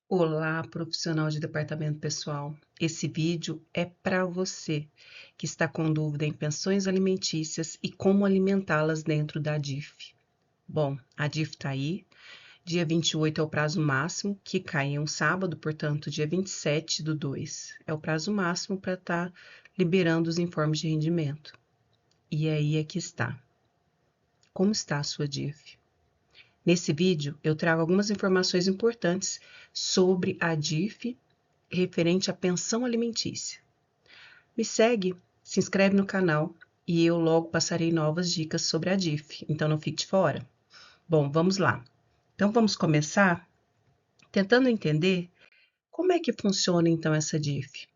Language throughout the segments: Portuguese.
Olá, profissional de departamento pessoal. Esse vídeo é para você que está com dúvida em pensões alimentícias e como alimentá-las dentro da DIF. Bom, a DIF está aí. Dia 28 é o prazo máximo, que cai em um sábado, portanto, dia 27/2 é o prazo máximo para estar liberando os informes de rendimento. E aí é que está. Como está a sua DIF? Nesse vídeo, eu trago algumas informações importantes sobre a DIF referente à pensão alimentícia. Me segue, se inscreve no canal e eu logo passarei novas dicas sobre a DIF, então não fique de fora. Bom, vamos lá. Então vamos começar tentando entender como é que funciona então essa DIF.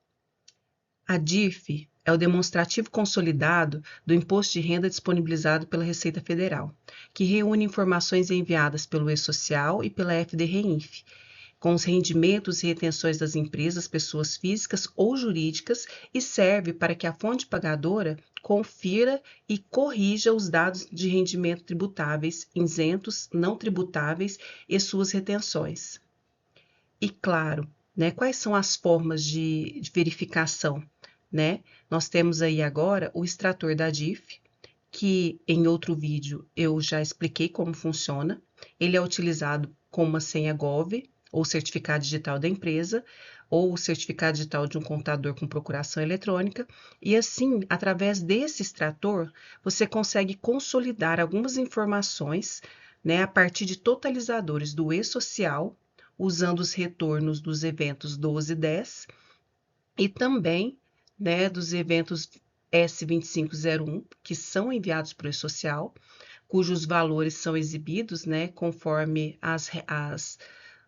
A DIF é o demonstrativo consolidado do imposto de renda disponibilizado pela Receita Federal, que reúne informações enviadas pelo E-Social e pela FD-REINF, com os rendimentos e retenções das empresas, pessoas físicas ou jurídicas e serve para que a fonte pagadora confira e corrija os dados de rendimento tributáveis, isentos, não tributáveis e suas retenções. E claro, né, quais são as formas de verificação, né? Nós temos aí agora o extrator da DIF, que em outro vídeo eu já expliquei como funciona. Ele é utilizado com uma senha Gov, ou certificado digital da empresa, ou o certificado digital de um contador com procuração eletrônica, e assim, através desse extrator, você consegue consolidar algumas informações, né, a partir de totalizadores do E-Social, usando os retornos dos eventos 12 e 10, e também, né, dos eventos S2501, que são enviados para o E-Social, cujos valores são exibidos, né, conforme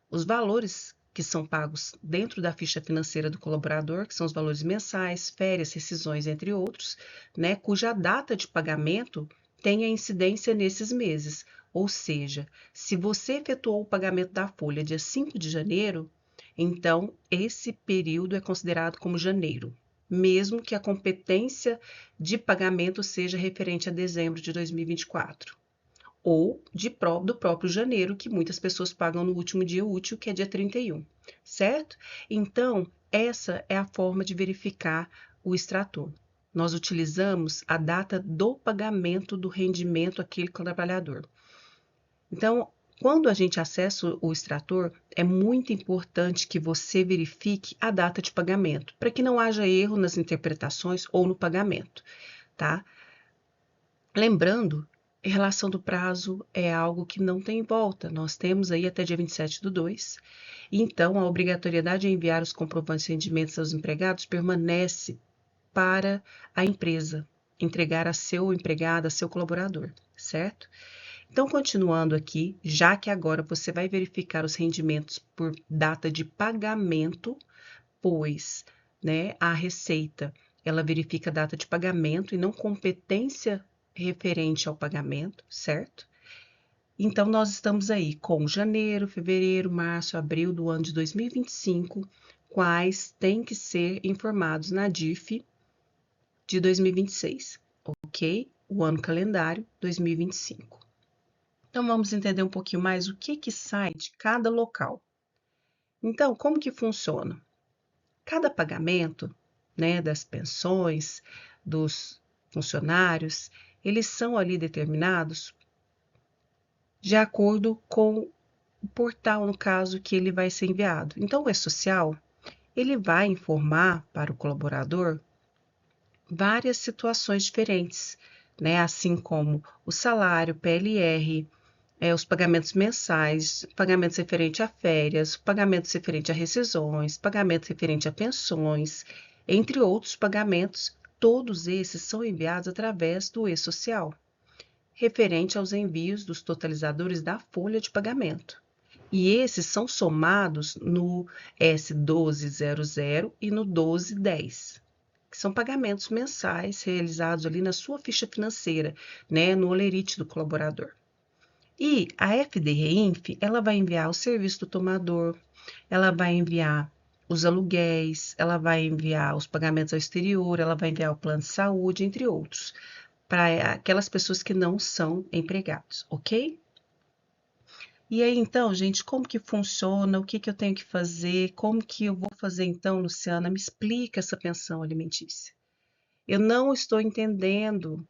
os valores que são pagos dentro da ficha financeira do colaborador, que são os valores mensais, férias, rescisões, entre outros, né, cuja data de pagamento tem a incidência nesses meses. Ou seja, se você efetuou o pagamento da folha dia 5 de janeiro, então esse período é considerado como janeiro, mesmo que a competência de pagamento seja referente a dezembro de 2024 ou do próprio janeiro, que muitas pessoas pagam no último dia útil, que é dia 31, certo? Então, essa é a forma de verificar o extrator. Nós utilizamos a data do pagamento do rendimento àquele trabalhador. Então, quando a gente acessa o extrator, é muito importante que você verifique a data de pagamento, para que não haja erro nas interpretações ou no pagamento, tá? Lembrando, em relação do prazo é algo que não tem volta. Nós temos aí até dia 27/2. Então, a obrigatoriedade de enviar os comprovantes de rendimentos aos empregados permanece para a empresa entregar a seu empregado, a seu colaborador, certo? Então, continuando aqui, já que agora você vai verificar os rendimentos por data de pagamento, pois, né, a Receita, ela verifica a data de pagamento e não competência referente ao pagamento, certo? Então, nós estamos aí com janeiro, fevereiro, março, abril do ano de 2025, quais têm que ser informados na DIF de 2026, ok? O ano calendário 2025. Então, vamos entender um pouquinho mais o que sai de cada local. Então, como que funciona? Cada pagamento, né, das pensões, dos funcionários, eles são ali determinados de acordo com o portal, no caso, que ele vai ser enviado. Então, o E-Social, ele vai informar para o colaborador várias situações diferentes, né, assim como o salário, PLR, os pagamentos mensais, pagamentos referentes a férias, pagamentos referentes a rescisões, pagamentos referentes a pensões, entre outros pagamentos, todos esses são enviados através do E-Social, referente aos envios dos totalizadores da folha de pagamento. E esses são somados no S1200 e no 1210, que são pagamentos mensais realizados ali na sua ficha financeira, né, no holerite do colaborador. E a FD-REINF, ela vai enviar o serviço do tomador, ela vai enviar os aluguéis, ela vai enviar os pagamentos ao exterior, ela vai enviar o plano de saúde, entre outros, para aquelas pessoas que não são empregados, ok? E aí, então, gente, como que funciona? O que que eu tenho que fazer? Como que eu vou fazer, então, Luciana? Me explica essa pensão alimentícia. Eu não estou entendendo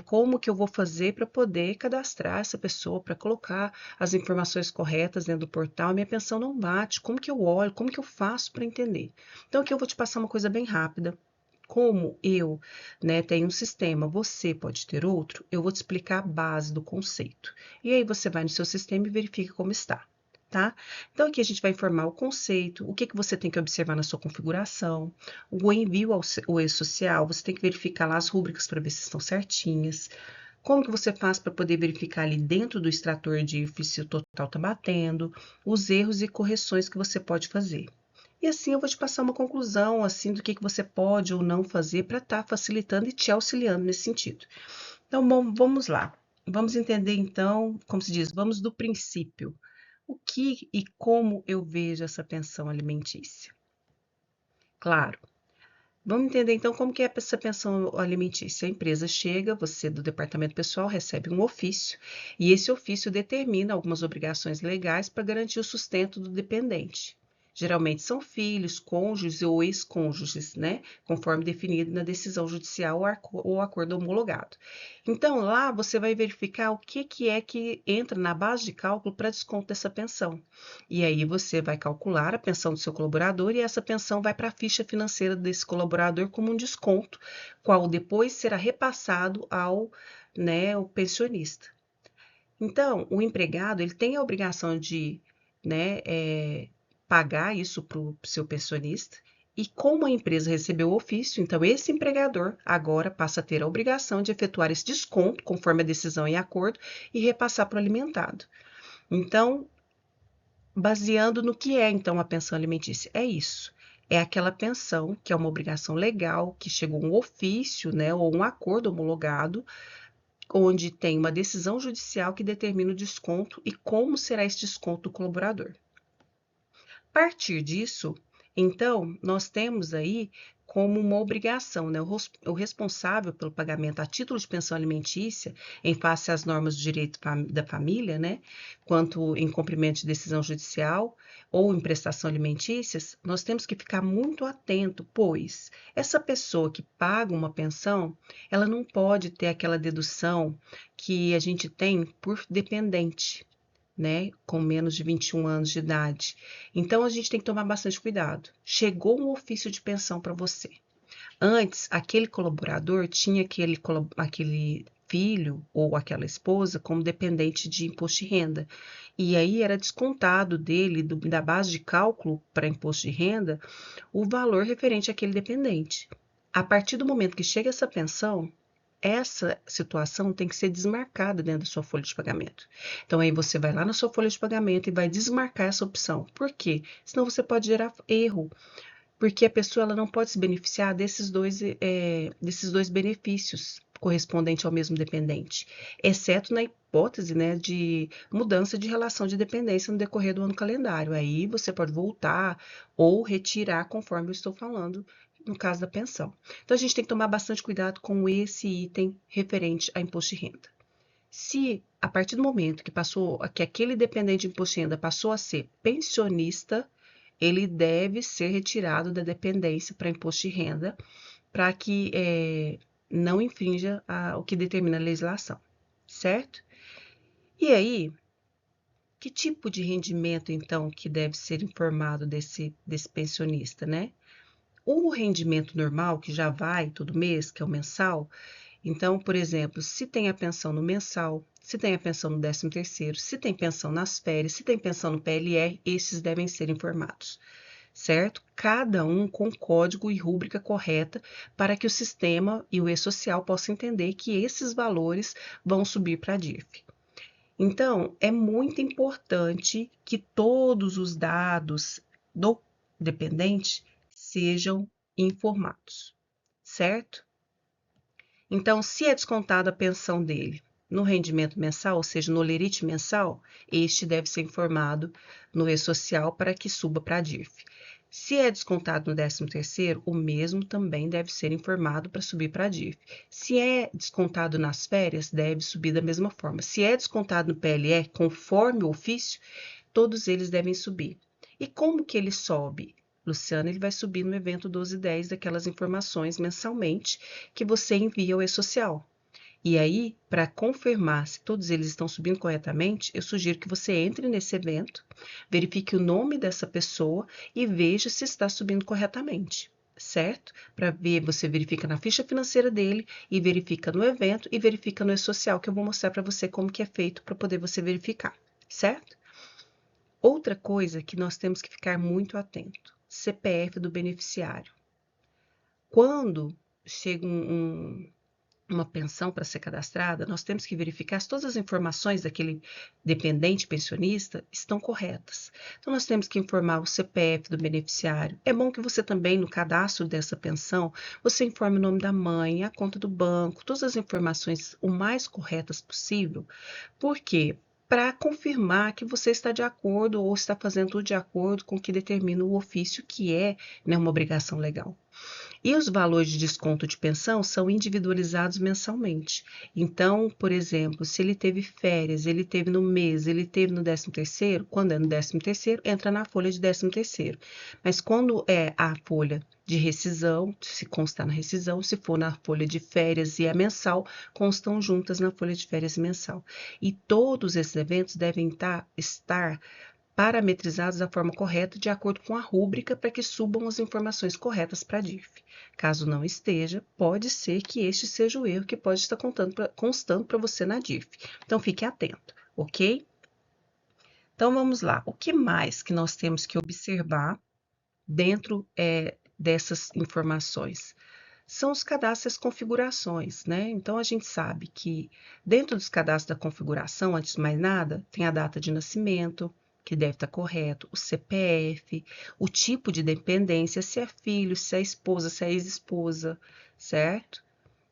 como que eu vou fazer para poder cadastrar essa pessoa, para colocar as informações corretas dentro do portal. Minha pensão não bate. Como que eu olho? Como que eu faço para entender? Então, aqui eu vou te passar uma coisa bem rápida. Como eu, né, tenho um sistema, você pode ter outro, eu vou te explicar a base do conceito. E aí você vai no seu sistema e verifica como está. Tá? Então, aqui a gente vai informar o conceito, o que que você tem que observar na sua configuração, o envio ao e-social, você tem que verificar lá as rúbricas para ver se estão certinhas. Como que você faz para poder verificar ali dentro do extrator de se o total está batendo, os erros e correções que você pode fazer. E assim eu vou te passar uma conclusão assim do que você pode ou não fazer para estar facilitando e te auxiliando nesse sentido. Então, bom, vamos lá. Vamos entender então, como se diz, vamos do princípio. O que e como eu vejo essa pensão alimentícia? Claro. Vamos entender então como que é essa pensão alimentícia. A empresa chega, você do departamento pessoal recebe um ofício e esse ofício determina algumas obrigações legais para garantir o sustento do dependente. Geralmente são filhos, cônjuges ou ex-cônjuges, né? Conforme definido na decisão judicial ou acordo homologado. Então, lá você vai verificar o que é que entra na base de cálculo para desconto dessa pensão. E aí você vai calcular a pensão do seu colaborador e essa pensão vai para a ficha financeira desse colaborador como um desconto, qual depois será repassado ao, né, o pensionista. Então, o empregado ele tem a obrigação de, né, pagar isso para o seu pensionista. E como a empresa recebeu o ofício, então esse empregador agora passa a ter a obrigação de efetuar esse desconto, conforme a decisão e acordo, e repassar para o alimentado. Então, baseando no que é então a pensão alimentícia. É isso. É aquela pensão que é uma obrigação legal, que chegou um ofício, né, ou um acordo homologado, onde tem uma decisão judicial que determina o desconto e como será esse desconto do colaborador. A partir disso, então, nós temos aí como uma obrigação, né? O responsável pelo pagamento a título de pensão alimentícia, em face às normas do direito da família, né? Quanto em cumprimento de decisão judicial ou em prestação alimentícias, nós temos que ficar muito atento, pois essa pessoa que paga uma pensão, ela não pode ter aquela dedução que a gente tem por dependente, né, com menos de 21 anos de idade. Então, a gente tem que tomar bastante cuidado. Chegou um ofício de pensão para você. Antes, aquele colaborador tinha aquele filho ou aquela esposa como dependente de imposto de renda. E aí era descontado dele, da base de cálculo para imposto de renda, o valor referente àquele dependente. A partir do momento que chega essa pensão, essa situação tem que ser desmarcada dentro da sua folha de pagamento. Então, aí você vai lá na sua folha de pagamento e vai desmarcar essa opção. Por quê? Senão você pode gerar erro, porque a pessoa ela não pode se beneficiar desses dois benefícios correspondentes ao mesmo dependente, exceto na hipótese, né, de mudança de relação de dependência no decorrer do ano calendário. Aí você pode voltar ou retirar, conforme eu estou falando, no caso da pensão. Então, a gente tem que tomar bastante cuidado com esse item referente a imposto de renda. Se, a partir do momento que aquele dependente de imposto de renda passou a ser pensionista, ele deve ser retirado da dependência para imposto de renda, para que não infrinja o que determina a legislação, certo? E aí, que tipo de rendimento, então, que deve ser informado desse pensionista, né? O rendimento normal, que já vai todo mês, que é o mensal, então, por exemplo, se tem a pensão no mensal, se tem a pensão no 13º, se tem pensão nas férias, se tem pensão no PLR, esses devem ser informados, certo? Cada um com código e rúbrica correta para que o sistema e o e-social possam entender que esses valores vão subir para a DIRF. Então, é muito importante que todos os dados do dependente sejam informados, certo? Então, se é descontada a pensão dele no rendimento mensal, ou seja, no lerite mensal, este deve ser informado no e-social para que suba para a DIRF. Se é descontado no 13º, o mesmo também deve ser informado para subir para a DIF. Se é descontado nas férias, deve subir da mesma forma. Se é descontado no PLE, conforme o ofício, todos eles devem subir. E como que ele sobe? Luciana, ele vai subir no evento 1210 daquelas informações mensalmente que você envia ao e-social. E aí, para confirmar se todos eles estão subindo corretamente, eu sugiro que você entre nesse evento, verifique o nome dessa pessoa e veja se está subindo corretamente, certo? Para ver, você verifica na ficha financeira dele e verifica no evento e verifica no e-social, que eu vou mostrar para você como que é feito para poder você verificar, certo? Outra coisa que nós temos que ficar muito atento, CPF do beneficiário. Quando chega uma pensão para ser cadastrada, nós temos que verificar se todas as informações daquele dependente pensionista estão corretas. Então, nós temos que informar o CPF do beneficiário. É bom que você também, no cadastro dessa pensão, você informe o nome da mãe, a conta do banco, todas as informações o mais corretas possível. Por quê? Para confirmar que você está de acordo ou está fazendo tudo de acordo com o que determina o ofício, que é, né, uma obrigação legal. E os valores de desconto de pensão são individualizados mensalmente. Então, por exemplo, se ele teve férias, ele teve no mês, ele teve no 13º, quando é no 13º, entra na folha de 13º. Mas quando é a folha de rescisão, se constar na rescisão, se for na folha de férias e é mensal, constam juntas na folha de férias mensal. E todos esses eventos devem estar parametrizados da forma correta, de acordo com a rúbrica, para que subam as informações corretas para a DIF. Caso não esteja, pode ser que este seja o erro que pode estar constando para você na DIF. Então, fique atento, ok? Então, vamos lá. O que mais que nós temos que observar dentro dessas informações? São os cadastros e as configurações, né? Então, a gente sabe que dentro dos cadastros da configuração, antes de mais nada, tem a data de nascimento, que deve estar correto, o CPF, o tipo de dependência, se é filho, se é esposa, se é ex-esposa, certo?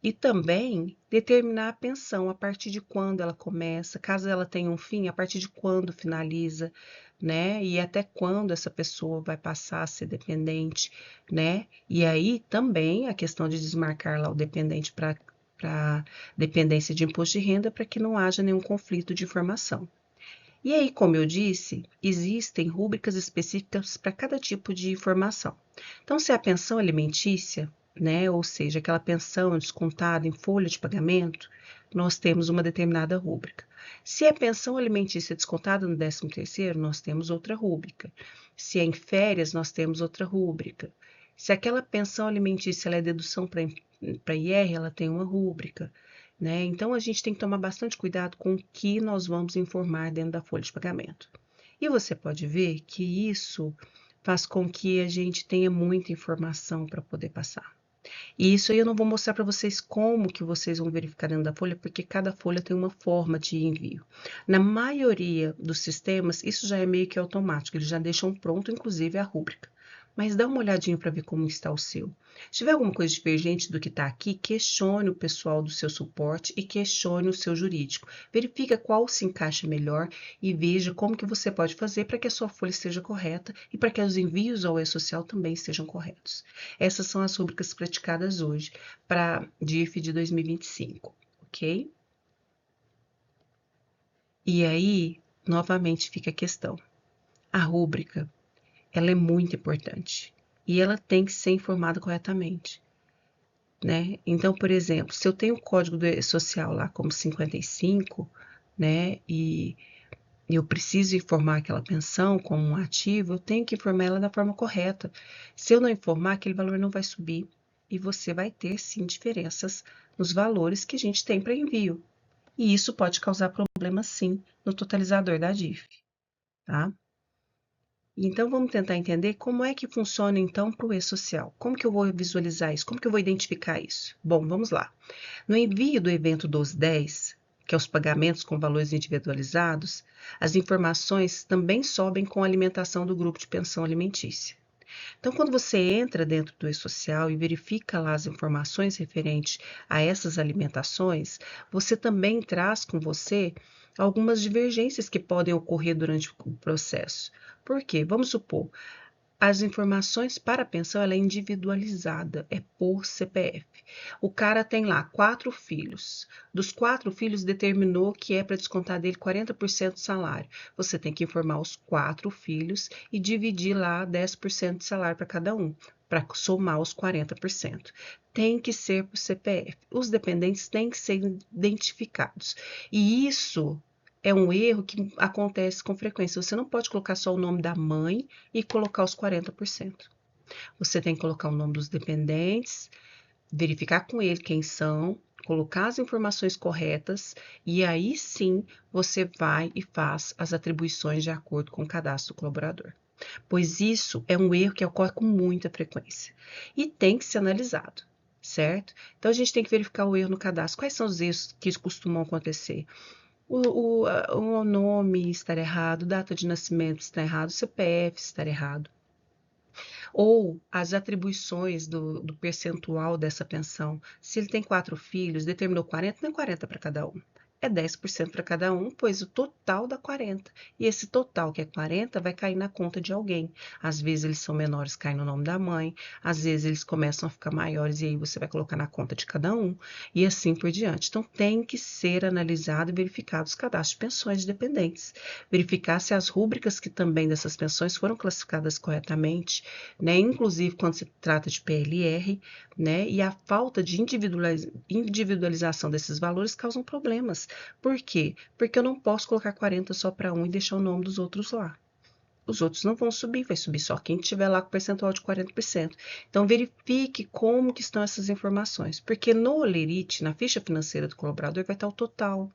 E também determinar a pensão, a partir de quando ela começa, caso ela tenha um fim, a partir de quando finaliza, né? E até quando essa pessoa vai passar a ser dependente, né? E aí também a questão de desmarcar lá o dependente para dependência de imposto de renda, para que não haja nenhum conflito de informação. E aí, como eu disse, existem rúbricas específicas para cada tipo de informação. Então, se é a pensão alimentícia, né, ou seja, aquela pensão descontada em folha de pagamento, nós temos uma determinada rúbrica. Se é pensão alimentícia descontada no 13º, nós temos outra rúbrica. Se é em férias, nós temos outra rúbrica. Se aquela pensão alimentícia ela é dedução para IR, ela tem uma rúbrica, né? Então, a gente tem que tomar bastante cuidado com o que nós vamos informar dentro da folha de pagamento. E você pode ver que isso faz com que a gente tenha muita informação para poder passar. E isso aí eu não vou mostrar para vocês como que vocês vão verificar dentro da folha, porque cada folha tem uma forma de envio. Na maioria dos sistemas, isso já é meio que automático, eles já deixam pronto, inclusive, a rúbrica. Mas dá uma olhadinha para ver como está o seu. Se tiver alguma coisa divergente do que está aqui, questione o pessoal do seu suporte e questione o seu jurídico. Verifica qual se encaixa melhor e veja como que você pode fazer para que a sua folha esteja correta e para que os envios ao e-social também estejam corretos. Essas são as rúbricas praticadas hoje para DIF de 2025, ok? E aí, novamente fica a questão. A rúbrica, ela é muito importante e ela tem que ser informada corretamente, né? Então, por exemplo, se eu tenho o código social lá como 55, né, e eu preciso informar aquela pensão como um ativo, eu tenho que informar ela da forma correta. Se eu não informar, aquele valor não vai subir e você vai ter, sim, diferenças nos valores que a gente tem para envio. E isso pode causar problemas, sim, no totalizador da DIF, tá? Então, vamos tentar entender como é que funciona, então, para o e-social. Como que eu vou visualizar isso? Como que eu vou identificar isso? Bom, vamos lá. No envio do evento 1210, que é os pagamentos com valores individualizados, as informações também sobem com a alimentação do grupo de pensão alimentícia. Então, quando você entra dentro do e-social e verifica lá as informações referentes a essas alimentações, você também traz com você algumas divergências que podem ocorrer durante o processo. Por quê? Vamos supor, as informações para a pensão ela é individualizada, é por CPF. O cara tem lá 4 filhos. Dos 4 filhos, determinou que é para descontar dele 40% do salário. Você tem que informar os 4 filhos e dividir lá 10% de salário para cada um, para somar os 40%. Tem que ser por CPF. Os dependentes têm que ser identificados. E isso é um erro que acontece com frequência. Você não pode colocar só o nome da mãe e colocar os 40%. Você tem que colocar o nome dos dependentes, verificar com ele quem são, colocar as informações corretas e aí sim você vai e faz as atribuições de acordo com o cadastro do colaborador. Pois isso é um erro que ocorre com muita frequência e tem que ser analisado, certo? Então a gente tem que verificar o erro no cadastro. Quais são os erros que costumam acontecer? O nome estar errado, data de nascimento está errado, CPF estar errado. Ou as atribuições do percentual dessa pensão. Se ele tem 4 filhos, determinou 40, não é 40 para cada um. É 10% para cada um, pois o total dá 40. E esse total, que é 40, vai cair na conta de alguém. Às vezes eles são menores, cai no nome da mãe. Às vezes eles começam a ficar maiores e aí você vai colocar na conta de cada um. E assim por diante. Então tem que ser analisado e verificado os cadastros de pensões de dependentes. Verificar se as rúbricas que também dessas pensões foram classificadas corretamente, né? Inclusive quando se trata de PLR, né? E a falta de individualização desses valores causam problemas. Por quê? Porque eu não posso colocar 40 só para um e deixar o nome dos outros lá. Os outros não vão subir, vai subir só quem tiver lá com percentual de 40%. Então, verifique como que estão essas informações, porque no Olerite, na ficha financeira do colaborador, vai estar o total.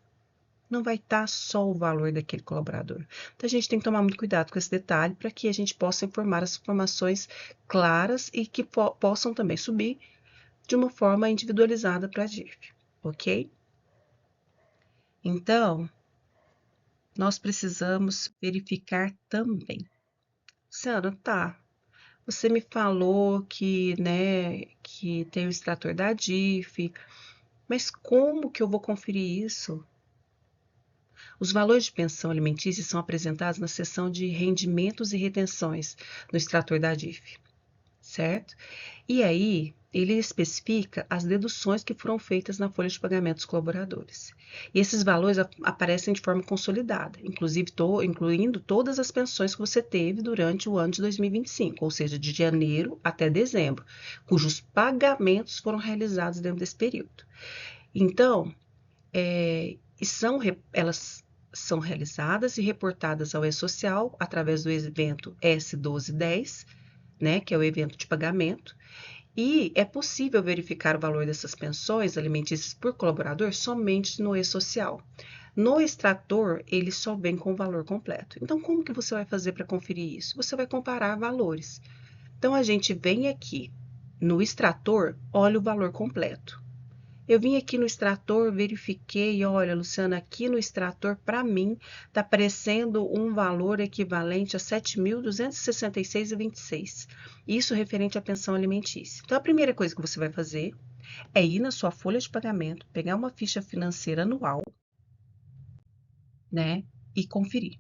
Não vai estar só o valor daquele colaborador. Então, a gente tem que tomar muito cuidado com esse detalhe para que a gente possa informar as informações claras e que possam também subir de uma forma individualizada para a DIRF, ok? Então, nós precisamos verificar também. Luciana, tá. Você me falou que, né, que tem o extrator da DIF, mas como que eu vou conferir isso? Os valores de pensão alimentícia são apresentados na seção de rendimentos e retenções no extrator da DIF, certo? E aí, ele especifica as deduções que foram feitas na folha de pagamento dos colaboradores. E esses valores aparecem de forma consolidada, incluindo todas as pensões que você teve durante o ano de 2025, ou seja, de janeiro até dezembro, cujos pagamentos foram realizados dentro desse período. Então, elas são realizadas e reportadas ao E-Social através do evento S1210, né, que é o evento de pagamento, e é possível verificar o valor dessas pensões alimentícias por colaborador somente no E-Social. No extrator, ele só vem com o valor completo. Então, como que você vai fazer para conferir isso? Você vai comparar valores. Então, a gente vem aqui no extrator, olha o valor completo. Eu vim aqui no extrator, verifiquei, olha, Luciana, aqui no extrator, para mim, está aparecendo um valor equivalente a R$ 7.266,26. Isso referente à pensão alimentícia. Então, a primeira coisa que você vai fazer é ir na sua folha de pagamento, pegar uma ficha financeira anual, né, e conferir.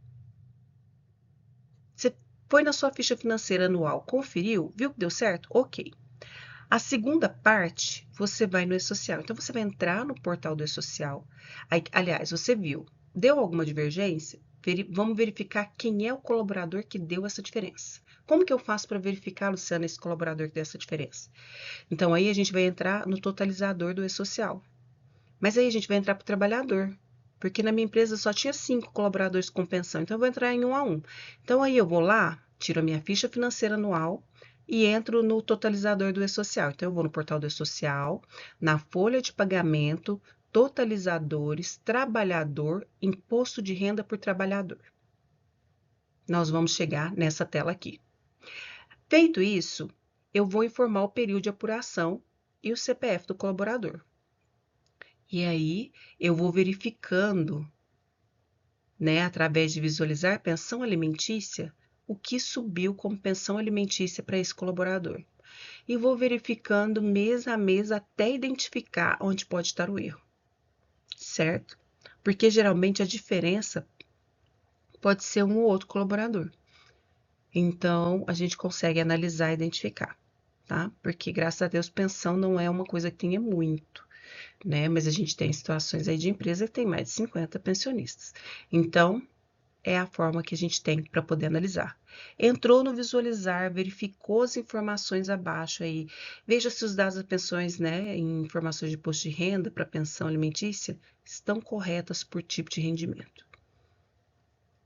Você foi na sua ficha financeira anual, conferiu, viu que deu certo? Ok. A segunda parte, você vai no E-Social. Então, você vai entrar no portal do E-Social. Aliás, você viu, deu alguma divergência? Vamos verificar quem é o colaborador que deu essa diferença. Como que eu faço para verificar, Luciana, esse colaborador que deu essa diferença? Então, aí a gente vai entrar no totalizador do E-Social. Mas aí a gente vai entrar para o trabalhador. Porque na minha empresa só tinha 5 colaboradores com pensão. Então, eu vou entrar em um a um. Então, aí eu vou lá, tiro a minha ficha financeira anual e entro no totalizador do E-Social. Então, eu vou no portal do E-Social, na folha de pagamento, totalizadores, trabalhador, imposto de renda por trabalhador. Nós vamos chegar nessa tela aqui. Feito isso, eu vou informar o período de apuração e o CPF do colaborador. E aí, eu vou verificando, né, através de visualizar pensão alimentícia, o que subiu como pensão alimentícia para esse colaborador. E vou verificando mês a mês até identificar onde pode estar o erro, certo? Porque geralmente a diferença pode ser um ou outro colaborador. Então, a gente consegue analisar e identificar, tá? Porque, graças a Deus, pensão não é uma coisa que tenha muito, né? Mas a gente tem situações aí de empresa que tem mais de 50 pensionistas. Então, é a forma que a gente tem para poder analisar. Entrou no visualizar, verificou as informações abaixo aí, veja se os dados das pensões, né, em informações de imposto de renda para pensão alimentícia estão corretas por tipo de rendimento.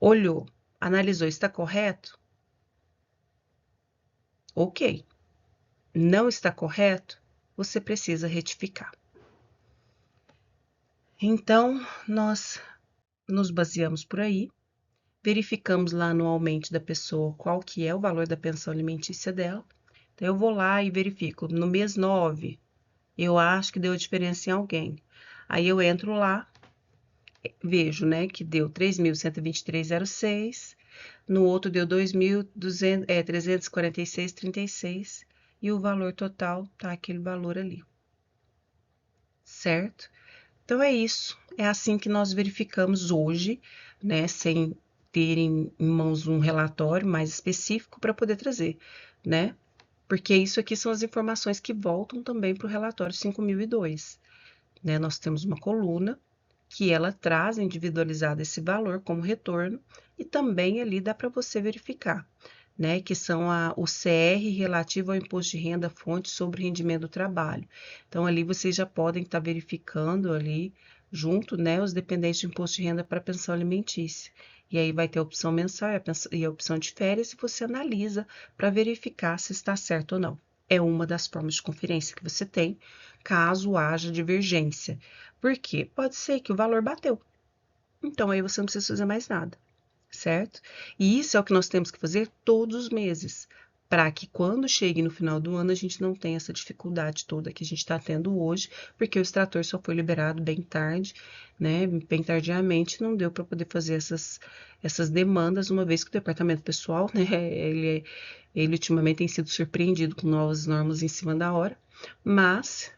Olhou, analisou, está correto? Ok. Não está correto? Você precisa retificar. Então, nós nos baseamos por aí, verificamos lá anualmente da pessoa qual que é o valor da pensão alimentícia dela. Então, eu vou lá e verifico. No mês 9, eu acho que deu diferença em alguém. Aí eu entro lá, vejo, né, que deu 3.123,06, no outro deu 2.346,36 e o valor total tá aquele valor ali, certo? Então é isso, é assim que nós verificamos hoje, né, sem ter em mãos um relatório mais específico para poder trazer, né? Porque isso aqui são as informações que voltam também para o relatório 5002, né? Nós temos uma coluna que ela traz individualizado esse valor como retorno e também ali dá para você verificar, né, que são o CR relativo ao imposto de renda fonte sobre rendimento do trabalho. Então ali vocês já podem estar verificando ali junto, né, os dependentes de imposto de renda para pensão alimentícia. E aí vai ter a opção mensal e a opção de férias e você analisa para verificar se está certo ou não. É uma das formas de conferência que você tem, caso haja divergência. Por quê? Pode ser que o valor bateu. Então aí você não precisa fazer mais nada, certo? E isso é o que nós temos que fazer todos os meses, para que quando chegue no final do ano a gente não tenha essa dificuldade toda que a gente está tendo hoje, porque o extrator só foi liberado bem tarde, né? Bem tardiamente, não deu para poder fazer essas demandas, uma vez que o departamento pessoal, né? Ele ultimamente tem sido surpreendido com novas normas em cima da hora, mas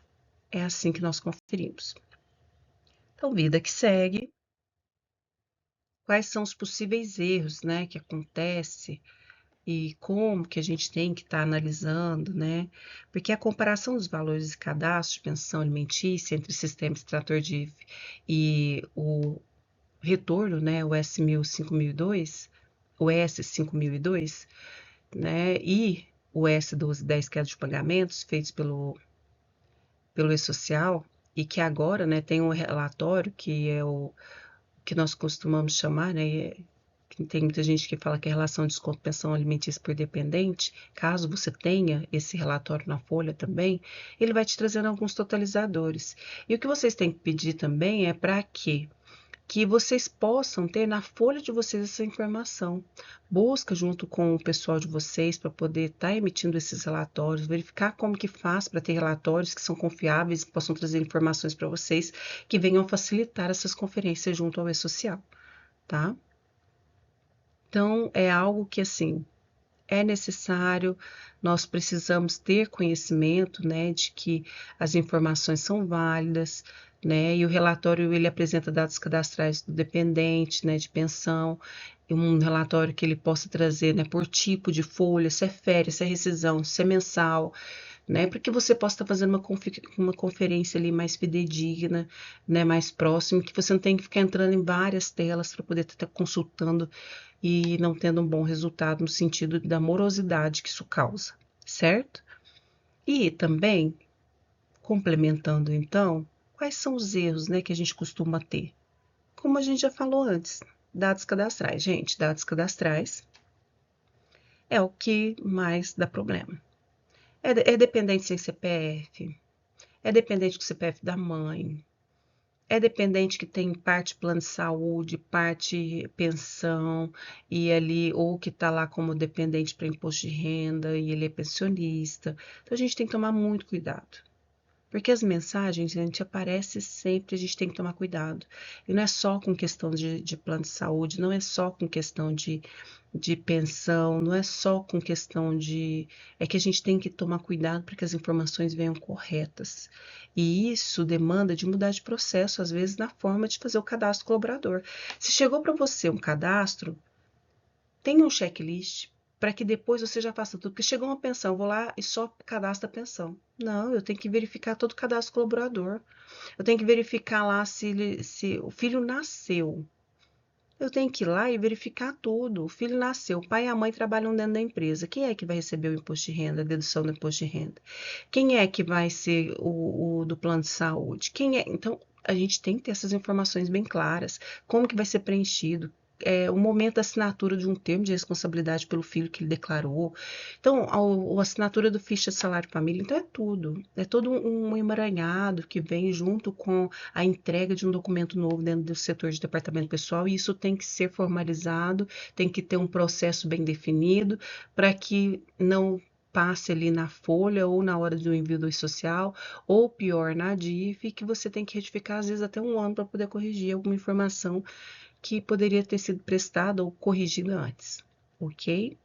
é assim que nós conferimos. Então, vida que segue. Quais são os possíveis erros, né, que acontece e como que a gente tem que estar analisando, né? Porque a comparação dos valores de cadastro de pensão alimentícia entre o sistema extrator DIF e o retorno, né, o S5002, o S5002, né, e o S1210, que é de pagamentos feitos pelo E-Social, e que agora, né, tem um relatório que é o que nós costumamos chamar, né, tem muita gente que fala que é relação de desconto pensão alimentícia por dependente. Caso você tenha esse relatório na folha também, ele vai te trazendo alguns totalizadores. E o que vocês têm que pedir também é para quê? Que vocês possam ter na folha de vocês essa informação. Busca junto com o pessoal de vocês para poder estar emitindo esses relatórios, verificar como que faz para ter relatórios que são confiáveis e possam trazer informações para vocês que venham facilitar essas conferências junto ao E-Social, tá? Então, é algo que, assim, é necessário, nós precisamos ter conhecimento, né, de que as informações são válidas, né, e o relatório, ele apresenta dados cadastrais do dependente, né, de pensão, e um relatório que ele possa trazer, né, por tipo de folha, se é férias, se é rescisão, se é mensal, né, para que você possa estar fazendo uma conferência ali mais fidedigna, né, mais próximo, que você não tem que ficar entrando em várias telas para poder estar consultando e não tendo um bom resultado no sentido da morosidade que isso causa, certo? E também, complementando então, quais são os erros, né, que a gente costuma ter? Como a gente já falou antes, dados cadastrais. Gente, dados cadastrais é o que mais dá problema. É dependente sem CPF, é dependente com CPF da mãe, é dependente que tem parte plano de saúde, parte pensão, e ali, ou que está lá como dependente para imposto de renda e ele é pensionista. Então a gente tem que tomar muito cuidado. Porque as mensagens, gente, aparecem sempre, a gente tem que tomar cuidado. E não é só com questão de plano de saúde, não é só com questão de pensão, não é só com questão de. É que a gente tem que tomar cuidado para que as informações venham corretas. E isso demanda de mudar de processo, às vezes, na forma de fazer o cadastro colaborador. Se chegou para você um cadastro, tem um checklist, para que depois você já faça tudo. Porque chegou uma pensão, vou lá e só cadastro a pensão. Não, eu tenho que verificar todo o cadastro do colaborador. Eu tenho que verificar lá se o filho nasceu. Eu tenho que ir lá e verificar tudo. O filho nasceu, o pai e a mãe trabalham dentro da empresa. Quem é que vai receber o imposto de renda, a dedução do imposto de renda? Quem é que vai ser o do plano de saúde? Quem é? Então, a gente tem que ter essas informações bem claras. Como que vai ser preenchido? O momento da assinatura de um termo de responsabilidade pelo filho que ele declarou. Então, a assinatura do ficha de salário família. Então, é tudo. É todo um emaranhado que vem junto com a entrega de um documento novo dentro do setor de departamento pessoal, e isso tem que ser formalizado, tem que ter um processo bem definido, para que não passe ali na folha ou na hora do envio do social, ou pior, na DIF, que você tem que retificar às vezes até um ano para poder corrigir alguma informação que poderia ter sido prestada ou corrigida antes, ok?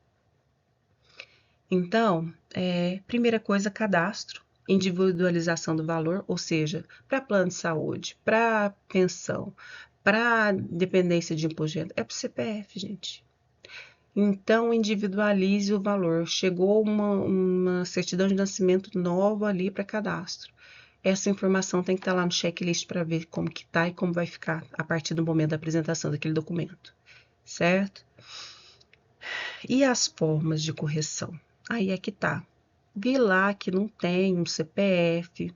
Então, primeira coisa, cadastro, individualização do valor, ou seja, para plano de saúde, para pensão, para dependência de imposto de renda, é para o CPF, gente. Então, individualize o valor. Chegou uma certidão de nascimento nova ali para cadastro. Essa informação tem que estar lá no checklist para ver como que tá e como vai ficar a partir do momento da apresentação daquele documento, certo? E as formas de correção? Aí é que tá. Vi lá que não tem um CPF,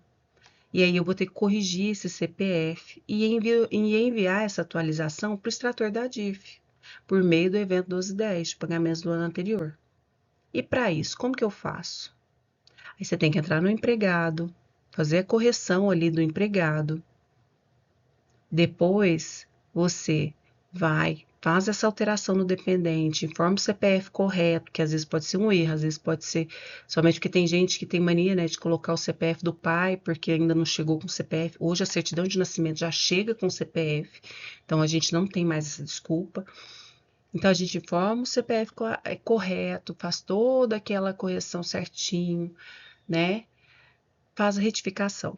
e aí eu vou ter que corrigir esse CPF e enviar essa atualização para o extrator da DIF, por meio do evento 1210, de pagamentos do ano anterior. E para isso, como que eu faço? Aí você tem que entrar no empregado, fazer a correção ali do empregado. Depois, você faz essa alteração no dependente, informa o CPF correto, que às vezes pode ser um erro, às vezes pode ser somente porque tem gente que tem mania, né, de colocar o CPF do pai, porque ainda não chegou com o CPF. Hoje a certidão de nascimento já chega com o CPF, então a gente não tem mais essa desculpa. Então a gente informa o CPF correto, faz toda aquela correção certinho, né? Faz a retificação.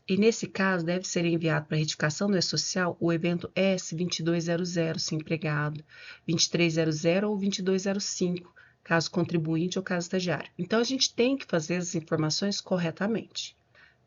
E nesse caso, deve ser enviado para retificação do E-Social o evento S2200, se empregado, 2300 ou 2205, caso contribuinte ou caso estagiário. Então, a gente tem que fazer as informações corretamente.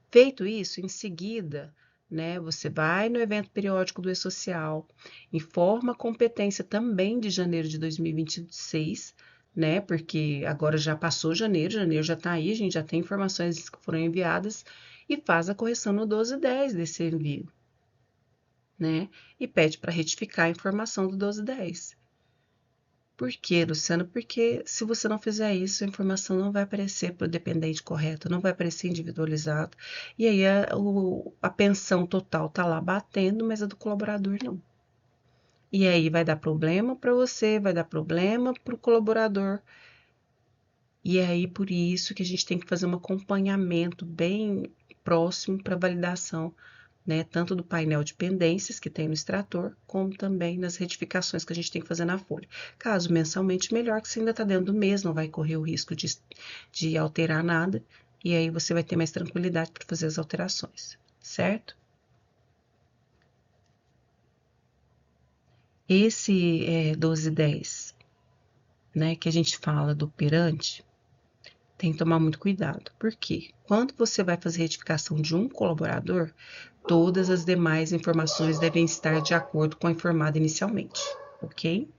Feito isso, em seguida, né, você vai no evento periódico do E-Social, informa a competência também de janeiro de 2026, né, porque agora já passou janeiro já está aí, a gente já tem informações que foram enviadas, e faz a correção no 1210 desse envio, né, e pede para retificar a informação do 1210. Por quê, Luciana? Porque se você não fizer isso, a informação não vai aparecer para o dependente correto, não vai aparecer individualizado. E aí a pensão total está lá batendo, mas a do colaborador não. E aí vai dar problema para você, vai dar problema para o colaborador. E aí por isso que a gente tem que fazer um acompanhamento bem próximo para validação, né, tanto do painel de pendências que tem no extrator, como também nas retificações que a gente tem que fazer na folha. Caso mensalmente, melhor, que você ainda está dentro do mês, não vai correr o risco de alterar nada, e aí você vai ter mais tranquilidade para fazer as alterações, certo? Esse 1210, né, que a gente fala do operante, tem que tomar muito cuidado. Por quê? Quando você vai fazer retificação de um colaborador, todas as demais informações devem estar de acordo com a informada inicialmente, ok?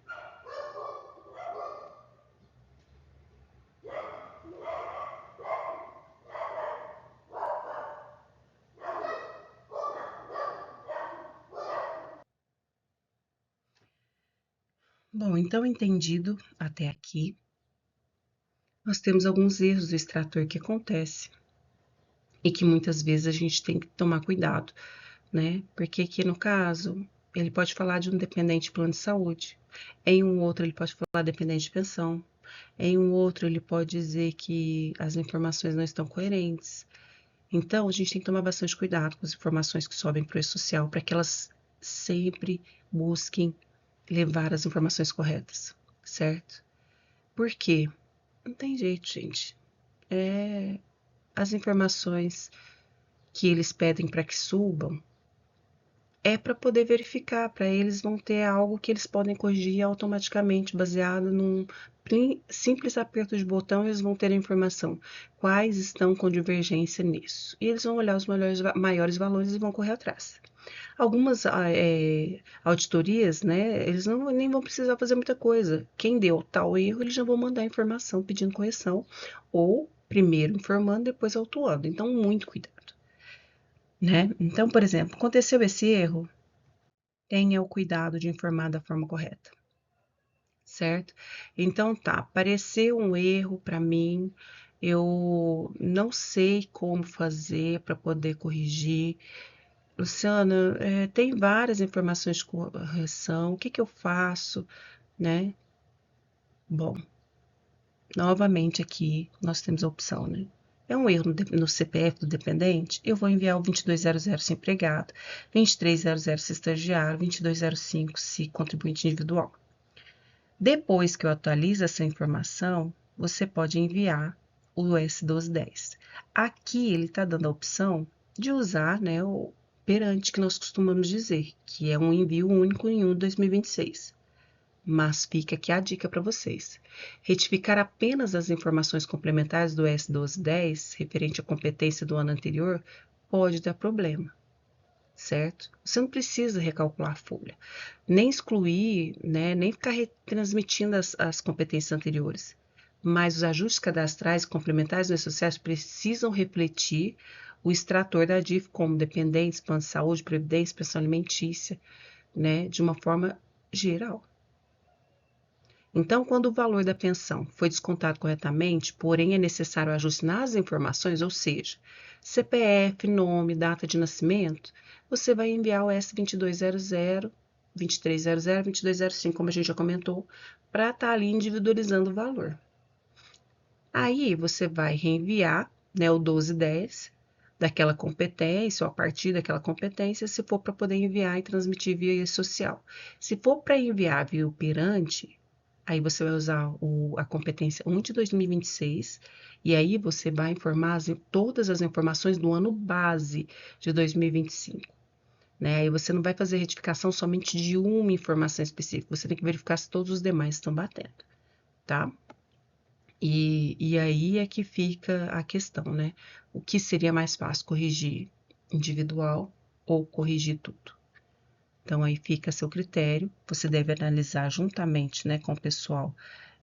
Bom, então entendido até aqui, nós temos alguns erros do extrator que acontece e que muitas vezes a gente tem que tomar cuidado, né? Porque aqui no caso, ele pode falar de um dependente de plano de saúde, em um outro ele pode falar dependente de pensão, em um outro ele pode dizer que as informações não estão coerentes. Então, a gente tem que tomar bastante cuidado com as informações que sobem para o E-Social, para que elas sempre busquem levar as informações corretas, certo? Por quê? Não tem jeito, gente. As informações que eles pedem para que subam, é para poder verificar, para eles vão ter algo que eles podem corrigir automaticamente, baseado num simples aperto de botão, eles vão ter a informação quais estão com divergência nisso. E eles vão olhar os maiores valores e vão correr atrás. Algumas auditorias, né, eles nem vão precisar fazer muita coisa. Quem deu tal erro, eles já vão mandar a informação pedindo correção, ou primeiro informando, depois autuando. Então, muito cuidado, né? Então, por exemplo, aconteceu esse erro, tenha o cuidado de informar da forma correta, certo? Então, tá, apareceu um erro para mim, eu não sei como fazer para poder corrigir. Luciana, tem várias informações de correção, o que que eu faço, né? Bom, novamente aqui nós temos a opção, né? É um erro no CPF do dependente, eu vou enviar o 2200 se empregado, 2300 se estagiário, 2205 se contribuinte individual. Depois que eu atualizo essa informação, você pode enviar o S1210. Aqui ele está dando a opção de usar, né, o perante que nós costumamos dizer, que é um envio único em 2026. Mas fica aqui a dica para vocês. Retificar apenas as informações complementares do S1210, referente à competência do ano anterior, pode dar problema, certo? Você não precisa recalcular a folha, nem excluir, né, nem ficar retransmitindo as competências anteriores. Mas os ajustes cadastrais complementares do INSS precisam refletir o extrator da DIF como dependentes, plano de saúde, previdência, pensão alimentícia, né, de uma forma geral. Então, quando o valor da pensão foi descontado corretamente, porém é necessário ajuste nas informações, ou seja, CPF, nome, data de nascimento, você vai enviar o S2200, 2300, 2205, como a gente já comentou, para estar ali individualizando o valor. Aí você vai reenviar, né, o 1210 daquela competência ou a partir daquela competência, se for para poder enviar e transmitir via social. Se for para enviar via operante, aí você vai usar a competência 1 de 2026 e aí você vai informar todas as informações do ano base de 2025. Né? Aí você não vai fazer retificação somente de uma informação específica, você tem que verificar se todos os demais estão batendo, tá? E aí é que fica a questão, né? O que seria mais fácil, corrigir individual ou corrigir tudo? Então, aí fica a seu critério, você deve analisar juntamente, né, com o pessoal